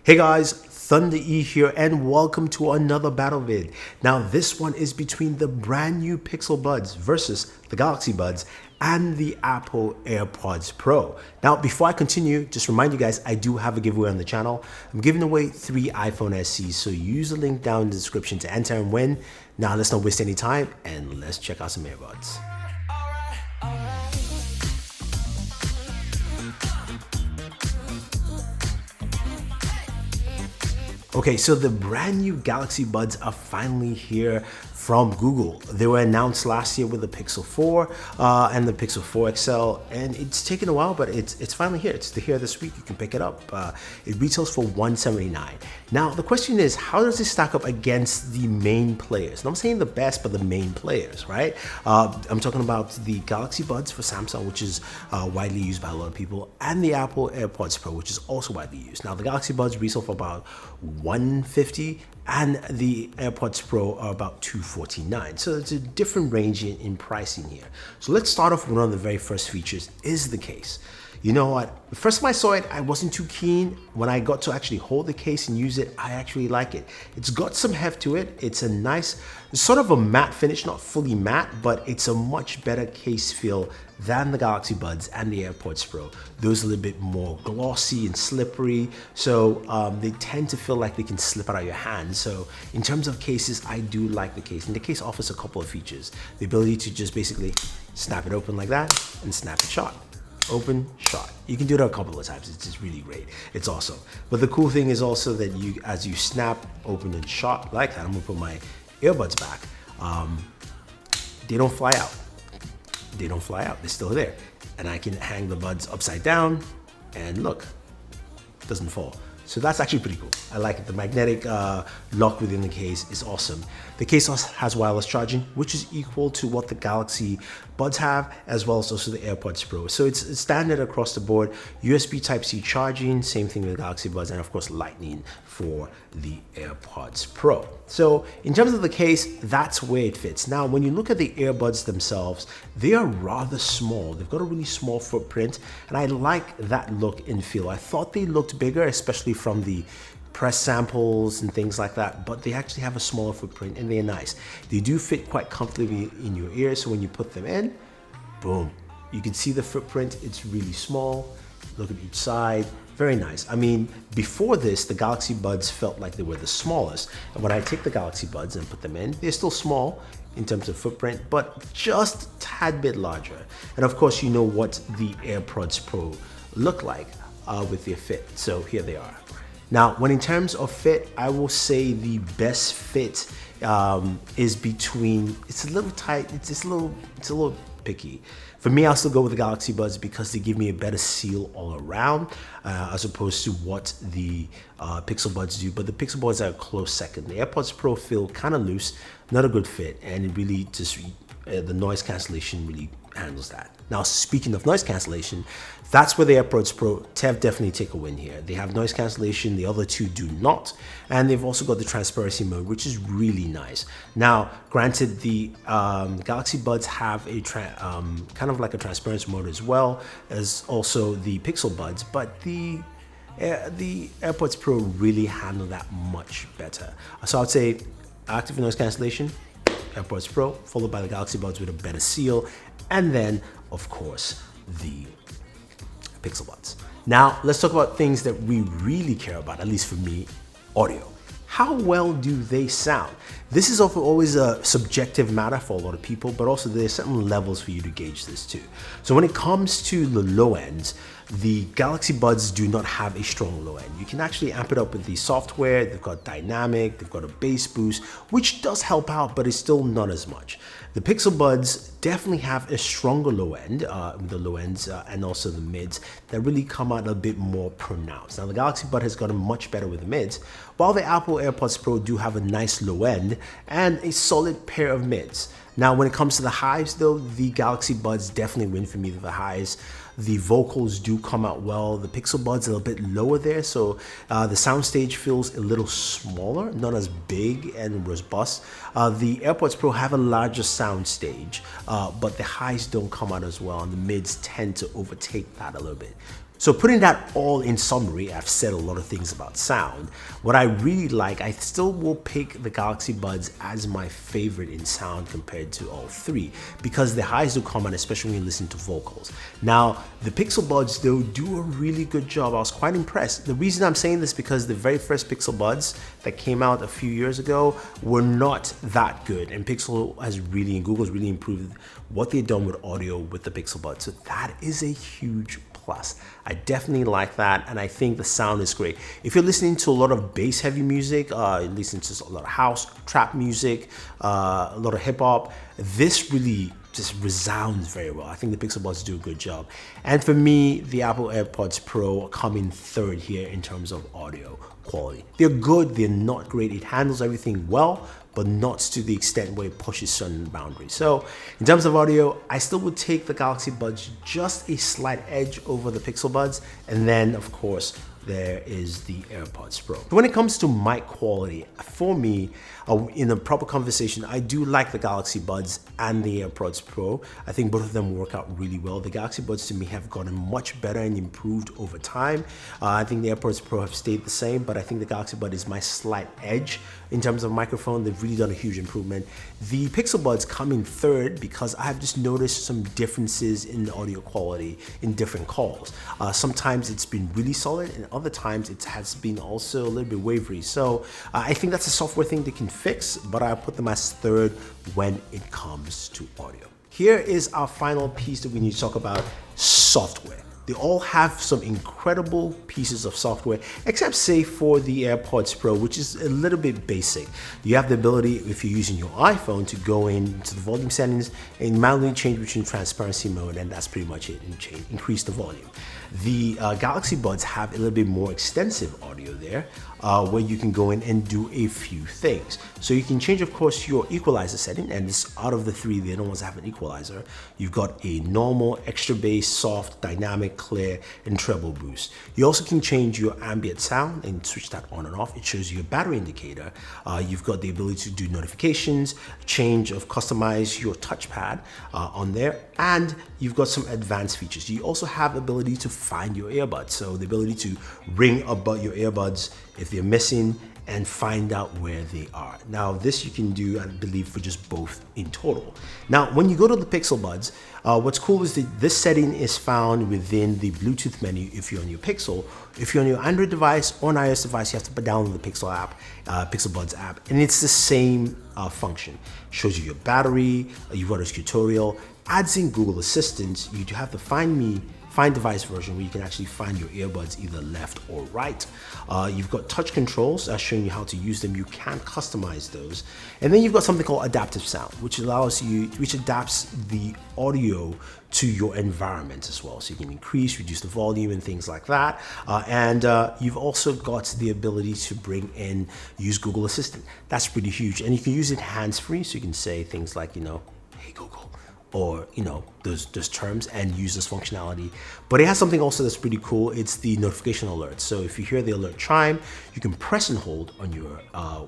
Hey guys, Thunder E here and welcome to another battle vid. Now this one is between the brand new Pixel Buds versus the Galaxy Buds and the Apple AirPods Pro. Now before I continue, just remind you guys I do have a giveaway on the channel. I'm giving away 3 iPhone SEs, so use the link down in the description to enter and win. Now let's not waste any time and let's check out some earbuds. Okay, so the brand new Galaxy Buds are finally here from Google. They were announced last year with the Pixel 4 and the Pixel 4 XL, and it's taken a while, but it's finally here. It's here this week. You can pick it up. It retails for $179. Now, the question is, how does it stack up against the main players? And I'm saying the best, but the main players, right? I'm talking about the Galaxy Buds for Samsung, which is widely used by a lot of people, and the Apple AirPods Pro, which is also widely used. Now, the Galaxy Buds resell for about $150 and the AirPods Pro are about $249. So it's a different range in pricing here. So let's start off with one of the very first features is the case. You know what? The first time I saw it, I wasn't too keen. When I got to actually hold the case and use it, I actually like it. It's got some heft to it. It's a nice, sort of a matte finish, not fully matte, but it's a much better case feel than the Galaxy Buds and the AirPods Pro. Those are a little bit more glossy and slippery, so they tend to feel like they can slip out of your hand. So in terms of cases, I do like the case, and the case offers a couple of features. The ability to just basically snap it open like that and snap it shut. Open, shot. You can do it a couple of times. It's just really great. It's awesome. But the cool thing is also that as you snap, open, and shot like that, I'm gonna put my earbuds back. They don't fly out. They don't fly out. They're still there, and I can hang the buds upside down, and look, it doesn't fall. So that's actually pretty cool. I like it. The magnetic lock within the case is awesome. The case also has wireless charging, which is equal to what the Galaxy Buds have, as well as also the AirPods Pro. So it's standard across the board. USB Type-C charging, same thing with the Galaxy Buds, and of course Lightning for the AirPods Pro. So in terms of the case, that's where it fits. Now, when you look at the earbuds themselves, they are rather small. They've got a really small footprint, and I like that look and feel. I thought they looked bigger, especially from the press samples and things like that, but they actually have a smaller footprint and they're nice. They do fit quite comfortably in your ear, so when you put them in, boom, you can see the footprint. It's really small. Look at each side. Very nice. I mean, before this, the Galaxy Buds felt like they were the smallest. And when I take the Galaxy Buds and put them in, they're still small in terms of footprint, but just a tad bit larger. And of course, you know what the AirPods Pro look like with their fit. So here they are. Now, when in terms of fit, I will say the best fit is between, it's a little tight, it's a little picky. For me, I'll still go with the Galaxy Buds because they give me a better seal all around as opposed to what the Pixel Buds do. But the Pixel Buds are a close second. The AirPods Pro feel kind of loose, not a good fit, and it really just, the noise cancellation really handles that. Now, speaking of noise cancellation, that's where the AirPods Pro definitely take a win here. They have noise cancellation, the other two do not, and they've also got the transparency mode, which is really nice. Now, granted, the Galaxy Buds have a kind of like a transparency mode as well as also the Pixel Buds, but the AirPods Pro really handle that much better. So I'd say active noise cancellation, AirPods Pro, followed by the Galaxy Buds with a better seal, and then, of course, the Pixel Buds. Now, let's talk about things that we really care about, at least for me, audio. How well do they sound? This is always a subjective matter for a lot of people, but also there's certain levels for you to gauge this too. So when it comes to the low ends, the Galaxy Buds do not have a strong low end. You can actually amp it up with the software. They've got dynamic, they've got a bass boost, which does help out, but it's still not as much. The Pixel Buds definitely have a stronger low end, the low ends and also the mids that really come out a bit more pronounced. Now the Galaxy Bud has gotten much better with the mids, while the Apple AirPods Pro do have a nice low end and a solid pair of mids. Now when it comes to the highs though, the Galaxy Buds definitely win for me with the highs. The vocals do come out well. The Pixel Buds are a bit lower there, so the soundstage feels a little smaller, not as big and robust. The AirPods Pro have a larger soundstage, but the highs don't come out as well, and the mids tend to overtake that a little bit. So putting that all in summary, I've said a lot of things about sound. What I really like, I still will pick the Galaxy Buds as my favorite in sound compared to all three, because the highs do come on, especially when you listen to vocals. Now, the Pixel Buds, they'll do a really good job. I was quite impressed. The reason I'm saying this because the very first Pixel Buds that came out a few years ago were not that good, and Pixel has really, and Google's really improved what they've done with audio with the Pixel Buds. So that is a huge plus. I definitely like that, and I think the sound is great. If you're listening to a lot of bass heavy music, you're listening to a lot of house, trap music, a lot of hip hop, this really just resounds very well. I think the Pixel Buds do a good job. And for me, the Apple AirPods Pro come in third here in terms of audio quality. They're good, they're not great. It handles everything well, but not to the extent where it pushes certain boundaries. So in terms of audio, I still would take the Galaxy Buds just a slight edge over the Pixel Buds. And then of course, there is the AirPods Pro. When it comes to mic quality, for me, in a proper conversation, I do like the Galaxy Buds and the AirPods Pro. I think both of them work out really well. The Galaxy Buds to me have gotten much better and improved over time. I think the AirPods Pro have stayed the same, but I think the Galaxy Bud is my slight edge in terms of microphone. They've really done a huge improvement. The Pixel Buds come in third because I've just noticed some differences in the audio quality in different calls. Sometimes it's been really solid, and other times it has been also a little bit wavery. So I think that's a software thing they can fix, but I put them as third when it comes to audio. Here is our final piece that we need to talk about: software. They all have some incredible pieces of software, except say for the AirPods Pro, which is a little bit basic. You have the ability, if you're using your iPhone, to go into the volume settings and manually change between transparency mode, and that's pretty much it, and increase the volume. The Galaxy Buds have a little bit more extensive audio there, where you can go in and do a few things. So you can change, of course, your equalizer setting, and this out of the three, they're the ones that have an equalizer. You've got a normal, extra bass, soft, dynamic, clear, and treble boost. You also can change your ambient sound and switch that on and off. It shows you a battery indicator. You've got the ability to do notifications, customize your touchpad on there, and you've got some advanced features. You also have the ability to find your earbuds. So the ability to ring about your earbuds if they're missing and find out where they are. Now this you can do, I believe, for just both in total. Now when you go to the Pixel Buds, what's cool is that this setting is found within the Bluetooth menu if you're on your Pixel. If you're on your Android device or an iOS device, you have to download the Pixel app, Pixel Buds app, and it's the same function. Shows you your battery, you've got a tutorial, adds in Google Assistant. You do have the Find device version where you can actually find your earbuds either left or right. You've got touch controls showing you how to use them. You can customize those. And then you've got something called adaptive sound, which adapts the audio to your environment as well. So you can increase, reduce the volume and things like that. And you've also got the ability to use Google Assistant. That's pretty huge. And you can use it hands-free. So you can say things like, hey Google, or those terms, and use this functionality. But it has something also that's pretty cool. It's the notification alert. So if you hear the alert chime, you can press and hold on your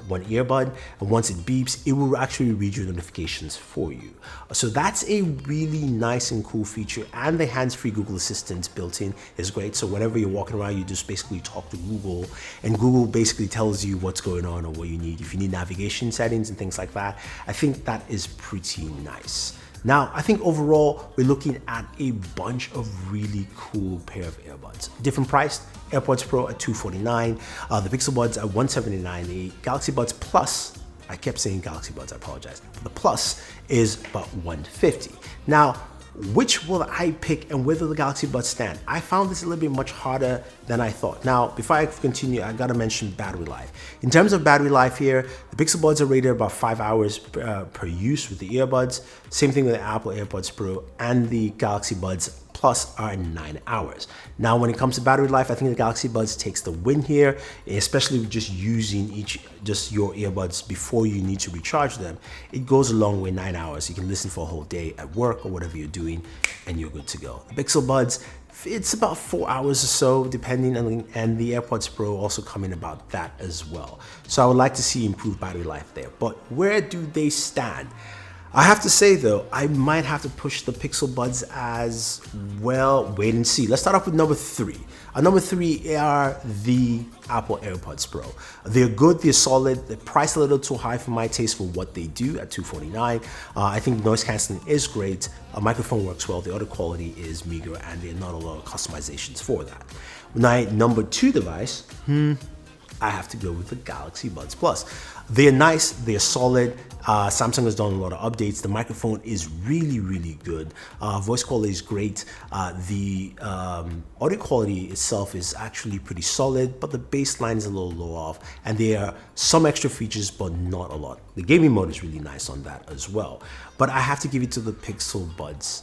one earbud, and once it beeps, it will actually read your notifications for you. So that's a really nice and cool feature. And the hands-free Google Assistant built in is great. So whenever you're walking around, you just basically talk to Google, and Google basically tells you what's going on or what you need. If you need navigation settings and things like that, I think that is pretty nice. Now, I think overall, we're looking at a bunch of really cool pair of earbuds. Different priced, AirPods Pro at $249, the Pixel Buds at $179, the Galaxy Buds Plus, I kept saying Galaxy Buds, I apologize. The Plus is about $150. Now, which will I pick and where do the Galaxy Buds stand? I found this a little bit much harder than I thought. Now, before I continue, I gotta mention battery life. In terms of battery life here, the Pixel Buds are rated about 5 hours per use with the earbuds. Same thing with the Apple AirPods Pro, and the Galaxy Buds Plus are 9 hours. Now, when it comes to battery life, I think the Galaxy Buds takes the win here, especially with just using your earbuds before you need to recharge them. It goes a long way, 9 hours. You can listen for a whole day at work or whatever you're doing, and you're good to go. The Pixel Buds, it's about 4 hours or so, depending on, and the AirPods Pro also come in about that as well. So I would like to see improved battery life there. But where do they stand? I have to say though, I might have to push the Pixel Buds as well. Wait and see. Let's start off with number 3. Number 3 are the Apple AirPods Pro. They're good, they're solid, they're priced a little too high for my taste for what they do at $249. I think noise cancelling is great, a microphone works well, the audio quality is meager, and there are not a lot of customizations for that. My number 2 device, I have to go with the Galaxy Buds Plus. They're nice, they're solid. Samsung has done a lot of updates. The microphone is really, really good. Voice quality is great. The audio quality itself is actually pretty solid, but the bass line is a little low off. And there are some extra features, but not a lot. The gaming mode is really nice on that as well. But I have to give it to the Pixel Buds.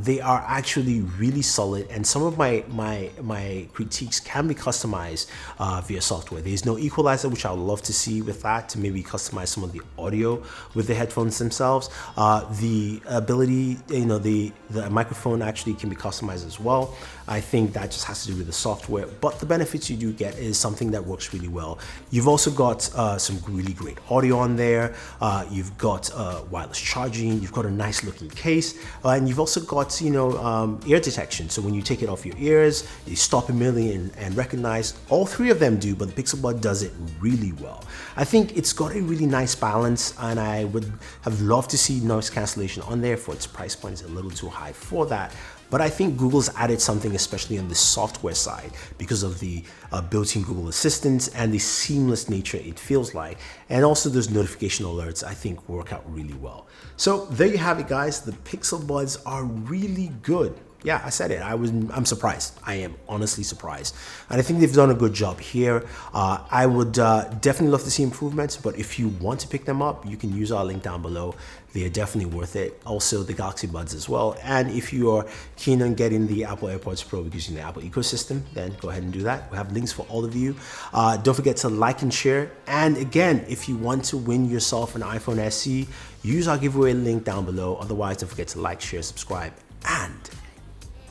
They are actually really solid, and some of my critiques can be customized via software. There's no equalizer, which I would love to see with that, to maybe customize some of the audio with the headphones themselves. The ability, the microphone actually can be customized as well. I think that just has to do with the software, but the benefits you do get is something that works really well. You've also got some really great audio on there. You've got wireless charging. You've got a nice looking case, and you've also got ear detection. So when you take it off your ears, you stop immediately and recognize. All 3 of them do, but the Pixel Bud does it really well. I think it's got a really nice balance, and I would have loved to see noise cancellation on there. For its price point, it's a little too high for that. But I think Google's added something, especially on the software side, because of the built-in Google Assistant and the seamless nature it feels like. And also those notification alerts, I think, work out really well. So there you have it, guys. The Pixel Buds are really good. Yeah, I said it. I'm surprised. I am honestly surprised. And I think they've done a good job here. I would definitely love to see improvements, but if you want to pick them up, you can use our link down below. They are definitely worth it. Also the Galaxy Buds as well. And if you are keen on getting the Apple AirPods Pro using the Apple ecosystem, then go ahead and do that. We have links for all of you. Don't forget to like and share. And again, if you want to win yourself an iPhone SE, use our giveaway link down below. Otherwise, don't forget to like, share, subscribe, and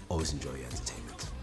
always enjoy your entertainment.